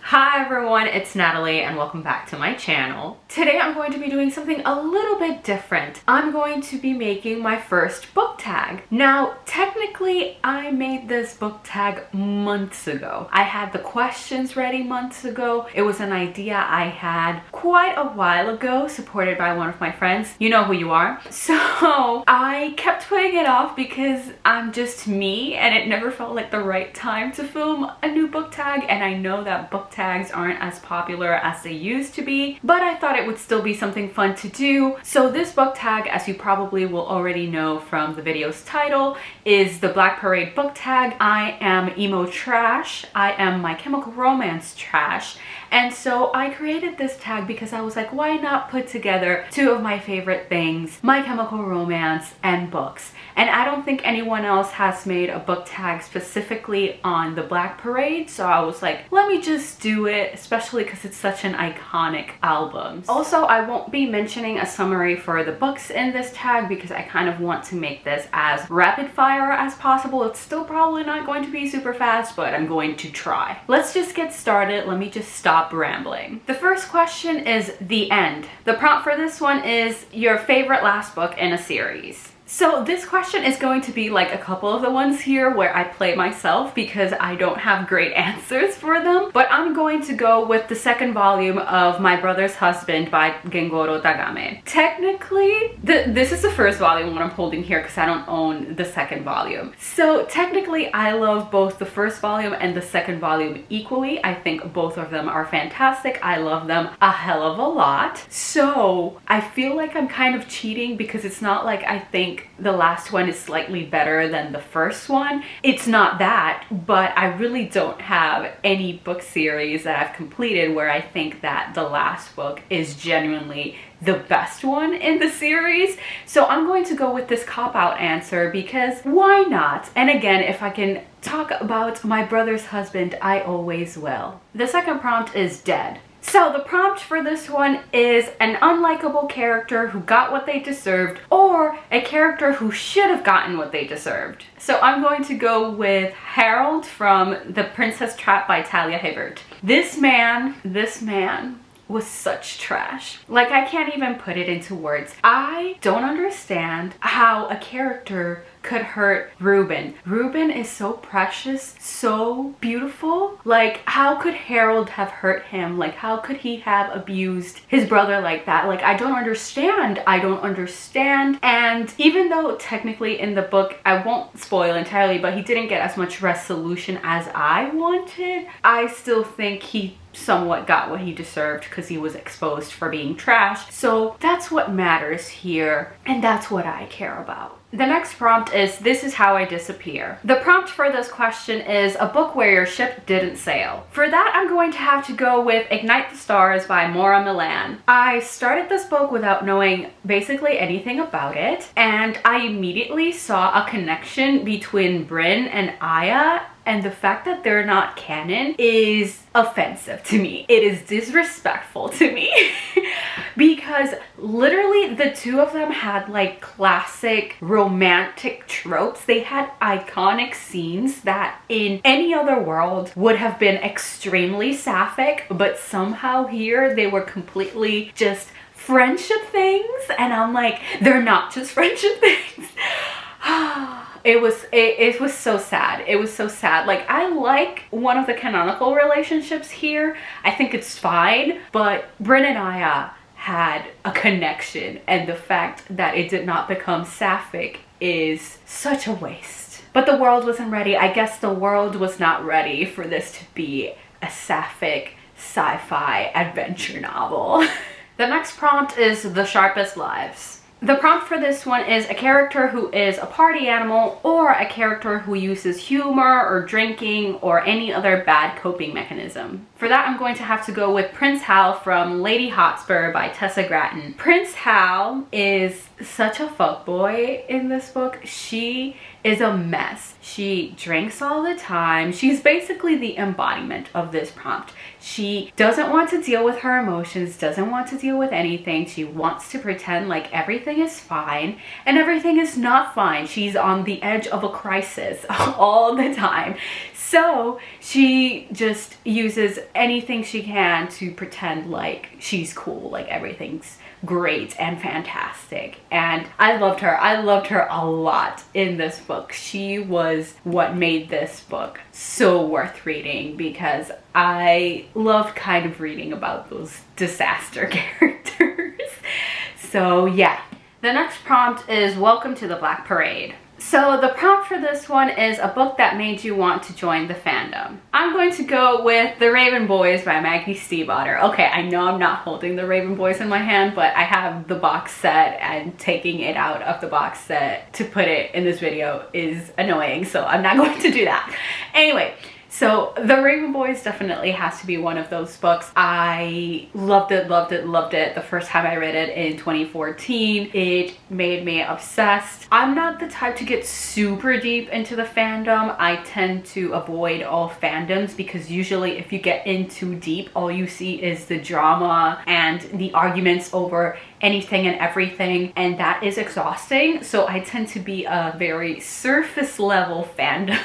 Hi everyone, it's Natalie and welcome back to my channel. Today I'm going to be doing something a little bit different. I'm going to be making my first book tag. Now, technically I made this book tag months ago. I had the questions ready months ago. It was an idea I had quite a while ago, supported by one of my friends. You know who you are. So I kept putting it off because I'm just me and it never felt like the right time to film a new book tag, and I know that book tags aren't as popular as they used to be, but I thought it would still be something fun to do. So this book tag, as you probably will already know from the video's title, is the Black Parade book tag. I am emo trash. I am My Chemical Romance trash. And so I created this tag because I was like, why not put together two of my favorite things, My Chemical Romance and books. And I don't think anyone else has made a book tag specifically on the Black Parade, so I was like, let me just do it, especially because it's such an iconic album. Also, I won't be mentioning a summary for the books in this tag because I kind of want to make this as rapid fire as possible. It's still probably not going to be super fast, but I'm going to try. Let's just get started. Let me just stop rambling. The first question is the end. The prompt for this one is your favorite last book in a series. So this question is going to be like a couple of the ones here where I play myself because I don't have great answers for them, but I'm going to go with the second volume of My Brother's Husband by Gengoro Tagame. Technically, this is the first volume what I'm holding here because I don't own the second volume. So technically, I love both the first volume and the second volume equally. I think both of them are fantastic. I love them a hell of a lot. So I feel like I'm kind of cheating because it's not like I think the last one is slightly better than the first one. It's not that, but I really don't have any book series that I've completed where I think that the last book is genuinely the best one in the series. So I'm going to go with this cop-out answer because why not? And again, if I can talk about My Brother's Husband, I always will. The second prompt is dead. So the prompt for this one is an unlikable character who got what they deserved or a character who should have gotten what they deserved. So I'm going to go with Harold from The Princess Trap by Talia Hebert. This man was such trash. Like, I can't even put it into words. I don't understand how a character could hurt Ruben. Ruben is so precious, so beautiful. Like, how could Harold have hurt him? Like, how could he have abused his brother like that? Like, I don't understand. I don't understand. And even though technically in the book, I won't spoil entirely, but he didn't get as much resolution as I wanted, I still think he somewhat got what he deserved because he was exposed for being trash. So that's what matters here, and that's what I care about. The next prompt is This Is How I Disappear. The prompt for this question is a book where your ship didn't sail. For that, I'm going to have to go with Ignite the Stars by Maura Milan. I started this book without knowing basically anything about it, and I immediately saw a connection between Bryn and Aya, and the fact that they're not canon is offensive to me. It is disrespectful to me because literally the two of them had like classic romantic tropes. They had iconic scenes that in any other world would have been extremely sapphic, but somehow here they were completely just friendship things, and I'm like, they're not just friendship things. It was so sad. It was so sad. Like, I like one of the canonical relationships here. I think it's fine, but Bryn and Aya had a connection, and the fact that it did not become sapphic is such a waste. But the world wasn't ready. I guess the world was not ready for this to be a sapphic sci-fi adventure novel. The next prompt is The Sharpest Lives. The prompt for this one is a character who is a party animal or a character who uses humor or drinking or any other bad coping mechanism. For that, I'm going to have to go with Prince Hal from Lady Hotspur by Tessa Gratton. Prince Hal is such a fuckboy in this book. She is a mess. She drinks all the time. She's basically the embodiment of this prompt. She doesn't want to deal with her emotions, doesn't want to deal with anything. She wants to pretend like everything is fine, and everything is not fine. She's on the edge of a crisis all the time. So she just uses anything she can to pretend like she's cool, like everything's great and fantastic. And I loved her. I loved her a lot in this book. She was what made this book so worth reading, because I loved kind of reading about those disaster characters. So yeah. The next prompt is Welcome to the Black Parade. So the prompt for this one is a book that made you want to join the fandom. I'm going to go with The Raven Boys by Maggie Stiefvater. Okay, I know I'm not holding The Raven Boys in my hand, but I have the box set, and taking it out of the box set to put it in this video is annoying, so I'm not going to do that. Anyway, so The Raven Boys definitely has to be one of those books. I loved it, loved it, loved it the first time I read it in 2014. It made me obsessed. I'm not the type to get super deep into the fandom. I tend to avoid all fandoms, because usually if you get in too deep, all you see is the drama and the arguments over anything and everything, and that is exhausting. So I tend to be a very surface level fandom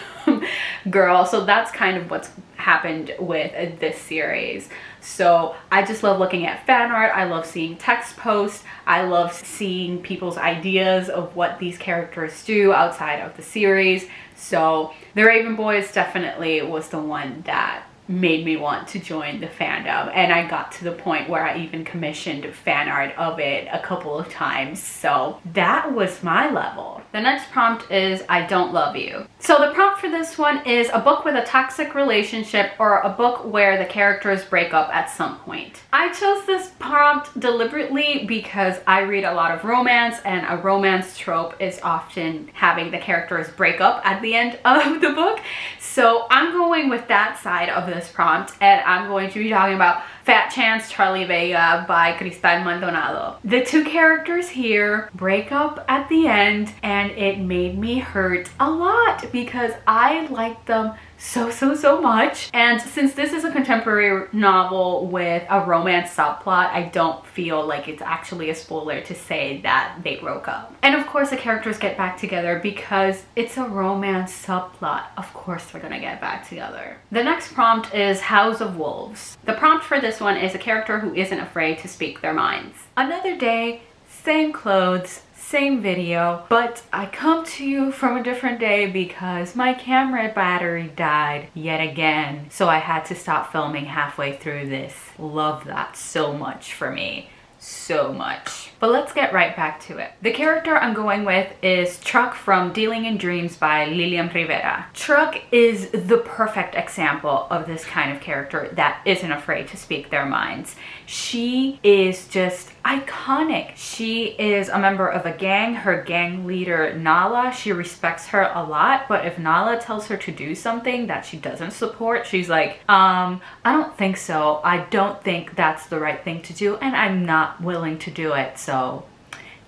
girl. So that's kind of what's happened with this series. So I just love looking at fan art. I love seeing text posts. I love seeing people's ideas of what these characters do outside of the series. So The Raven Boys definitely was the one that made me want to join the fandom, and I got to the point where I even commissioned fan art of it a couple of times. So that was my level. The next prompt is I Don't Love You. So the prompt for this one is a book with a toxic relationship, or a book where the characters break up at some point. I chose this prompt deliberately because I read a lot of romance, and a romance trope is often having the characters break up at the end of the book. So I'm going with that side of this prompt, and I'm going to be talking about Fat Chance Charlie Vega by Cristal Maldonado. The two characters here break up at the end, and it made me hurt a lot because I liked them so much. And since this is a contemporary novel with a romance subplot, I don't feel like it's actually a spoiler to say that they broke up. And of course the characters get back together because it's a romance subplot. Of course they're gonna get back together. The next prompt is House of Wolves. The prompt for this one is a character who isn't afraid to speak their minds. Another day, same clothes, same video, but I come to you from a different day because my camera battery died yet again. So I had to stop filming halfway through this. Love that so much for me. So much. But let's get right back to it. The character I'm going with is Truck from Dealing in Dreams by Lilian Rivera. Truck is the perfect example of this kind of character that isn't afraid to speak their minds. She is just iconic. She is a member of a gang. Her gang leader, Nala, she respects her a lot, but if Nala tells her to do something that she doesn't support, she's like, I don't think so. I don't think that's the right thing to do, and I'm not willing to do it, so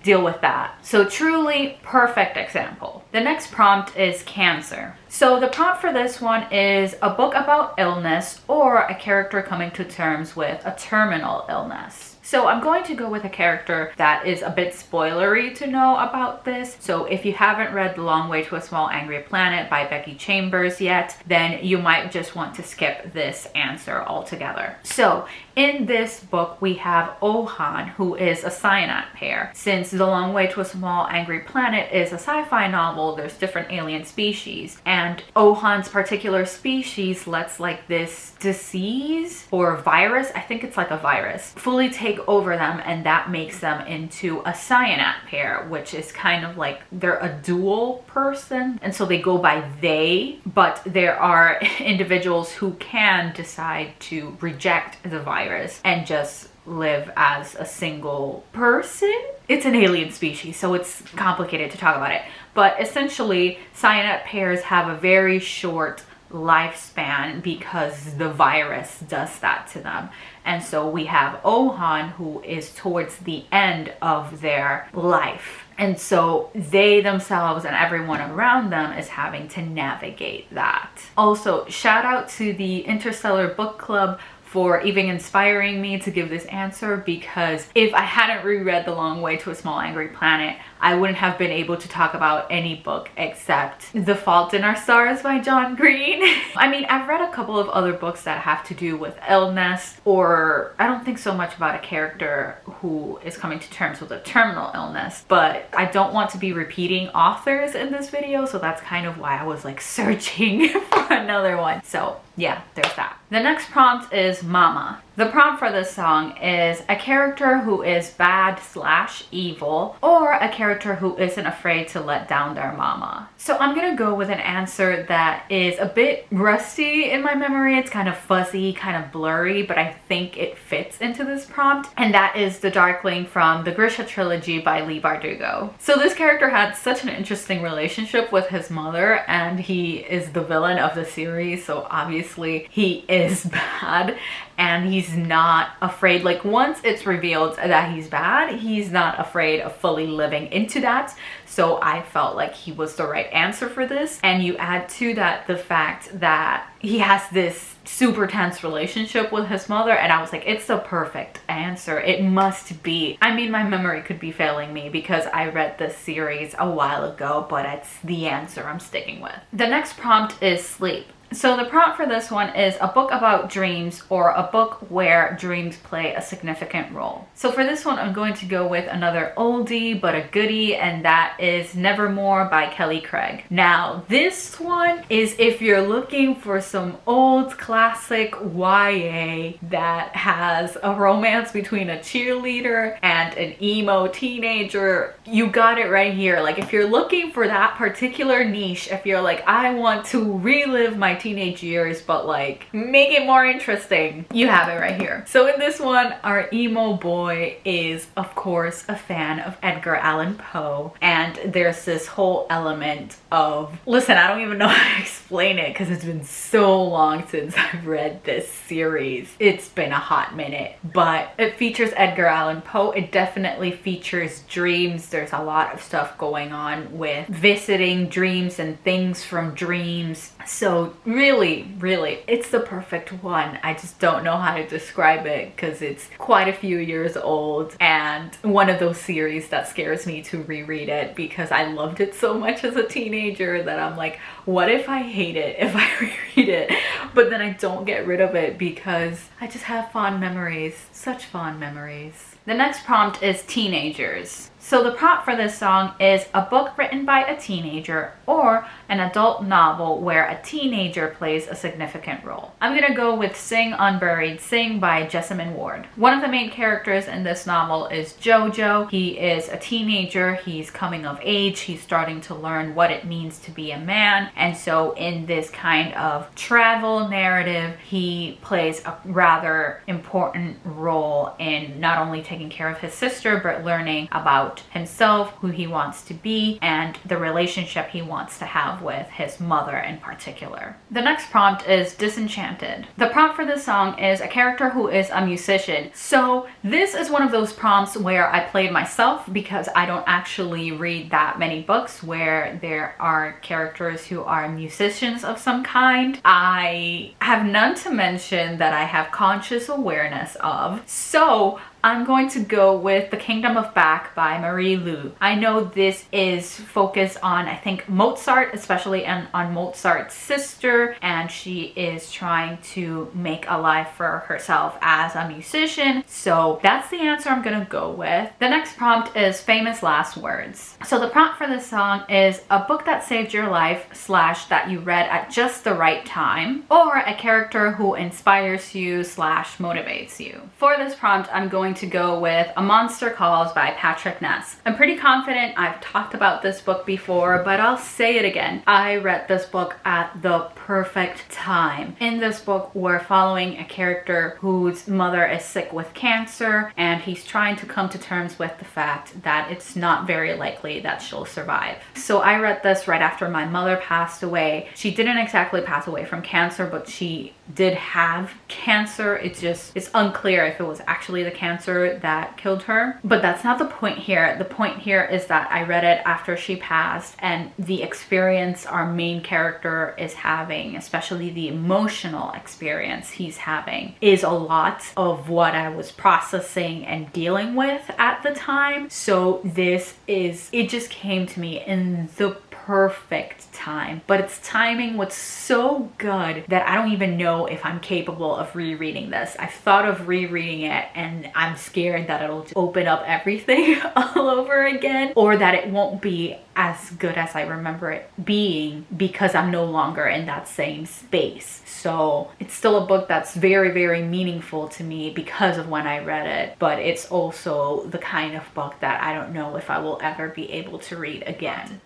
deal with that. So truly perfect example. The next prompt is Cancer. So the prompt for this one is a book about illness, or a character coming to terms with a terminal illness. So I'm going to go with a character that is a bit spoilery to know about this. So if you haven't read The Long Way to a Small Angry Planet by Becky Chambers yet, then you might just want to skip this answer altogether. So in this book, we have Ohan, who is a cyanide pair. Since The Long Way to a Small Angry Planet is a sci-fi novel, there's different alien species, and Ohan's particular species lets like this disease or virus, I think it's like a virus, fully take over them, and that makes them into a cyanide pair, which is kind of like they're a dual person, and so they go by they, but there are individuals who can decide to reject the virus and just live as a single person. It's an alien species, so it's complicated to talk about it, but essentially cyanide pairs have a very short lifespan because the virus does that to them. And so we have Ohan, who is towards the end of their life, And so they themselves and everyone around them is having to navigate that. Also, shout out to the Interstellar Book Club for even inspiring me to give this answer, because if I hadn't reread The Long Way to a Small Angry Planet, I wouldn't have been able to talk about any book except The Fault in Our Stars by John Green. I mean, I've read a couple of other books that have to do with illness, or I don't think so much about a character who is coming to terms with a terminal illness, but I don't want to be repeating authors in this video, so that's kind of why I was like searching for another one. So yeah, there's that. The next prompt is Mama. The prompt for this song is a character who is bad / evil, or a character who isn't afraid to let down their mama. So I'm gonna go with an answer that is a bit rusty in my memory. It's kind of fuzzy, kind of blurry, but I think it fits into this prompt, and that is the Darkling from the Grisha trilogy by Leigh Bardugo. So this character had such an interesting relationship with his mother, and he is the villain of the series, so obviously he is bad. And he's not afraid, like once it's revealed that he's bad, he's not afraid of fully living into that. So I felt like he was the right answer for this. And you add to that the fact that he has this super tense relationship with his mother, and I was like, it's the perfect answer. It must be. I mean, my memory could be failing me because I read this series a while ago, but it's the answer I'm sticking with. The next prompt is Sleep. So the prompt for this one is a book about dreams, or a book where dreams play a significant role. So for this one, I'm going to go with another oldie but a goodie, and that is Nevermore by Kelly Craig. Now, this one is if you're looking for some old classic YA that has a romance between a cheerleader and an emo teenager, you got it right here. Like if you're looking for that particular niche, if you're like, I want to relive my teenage years but like make it more interesting, you have it right here. So in this one, our emo boy is of course a fan of Edgar Allan Poe, and there's this whole element of, listen, I don't even know how to explain it because it's been so long since I've read this series. It's been a hot minute, but it features Edgar Allan Poe. It definitely features dreams. There's a lot of stuff going on with visiting dreams and things from dreams. So really, it's the perfect one. I just don't know how to describe it because it's quite a few years old, and one of those series that scares me to reread it because I loved it so much as a teenager that I'm like, what if I hate it if I reread it? But then I don't get rid of it because I just have fond memories, such fond memories. The next prompt is Teenagers. So the prompt for this song is a book written by a teenager or an adult novel where a teenager plays a significant role. I'm gonna go with Sing Unburied Sing by Jessamine Ward. One of the main characters in this novel is Jojo. He is a teenager, he's coming of age, he's starting to learn what it means to be a man, and so in this kind of travel narrative, he plays a rather important role in not only taking care of his sister, but learning about himself, who he wants to be, and the relationship he wants to have with his mother in particular. The next prompt is Disenchanted. The prompt for this song is a character who is a musician. So this is one of those prompts where I played myself because I don't actually read that many books where there are characters who are musicians of some kind. I have none to mention that I have conscious awareness of. So I'm going to go with The Kingdom of Back by Marie Lu. I know this is focused on, I think, Mozart, especially on Mozart's sister, and she is trying to make a life for herself as a musician. So that's the answer I'm gonna go with. The next prompt is Famous Last Words. So the prompt for this song is a book that saved your life / that you read at just the right time, or a character who inspires you / motivates you. For this prompt, I'm going to go with A Monster Calls by Patrick Ness. I'm pretty confident I've talked about this book before, but I'll say it again. I read this book at the perfect time. In this book, we're following a character whose mother is sick with cancer, and he's trying to come to terms with the fact that it's not very likely that she'll survive. So I read this right after my mother passed away. She didn't exactly pass away from cancer, but she did have cancer. It's unclear if it was actually the cancer cancer that killed her. But that's not the point here. The point here is that I read it after she passed, and the experience our main character is having, especially the emotional experience he's having, is a lot of what I was processing and dealing with at the time. So it just came to me in the perfect time, but its timing was so good that I don't even know if I'm capable of rereading this. I've thought of rereading it and I'm scared that it'll just open up everything all over again, or that it won't be as good as I remember it being because I'm no longer in that same space. So it's still a book that's very, very meaningful to me because of when I read it, but it's also the kind of book that I don't know if I will ever be able to read again.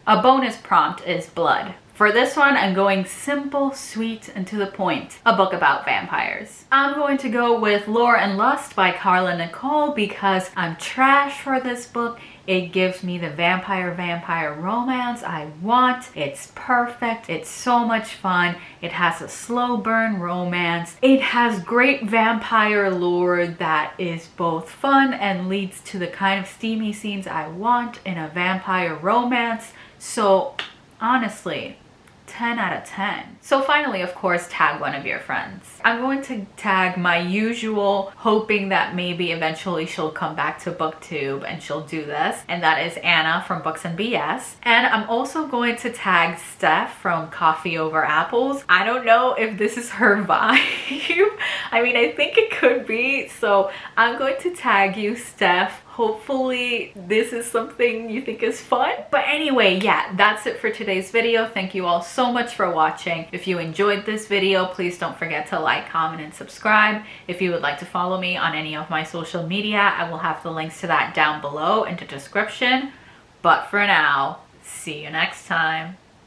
A bonus prompt is blood. For this one, I'm going simple, sweet, and to the point. A book about vampires. I'm going to go with Lore and Lust by Carla Nicole because I'm trash for this book. It gives me the vampire romance I want. It's perfect. It's so much fun. It has a slow burn romance. It has great vampire lore that is both fun and leads to the kind of steamy scenes I want in a vampire romance. So honestly, 10 out of 10. So finally, of course, tag one of your friends. I'm going to tag my usual, hoping that maybe eventually she'll come back to Booktube and she'll do this, and that is Anna from Books and BS. And I'm also going to tag Steph from Coffee Over Apples. I don't know if this is her vibe. I mean, I think it could be. So I'm going to tag you, Steph. Hopefully this is something you think is fun. But anyway, yeah, that's it for today's video. Thank you all so much for watching. If you enjoyed this video, please don't forget to like, comment, and subscribe. If you would like to follow me on any of my social media, I will have the links to that down below in the description. But for now, see you next time.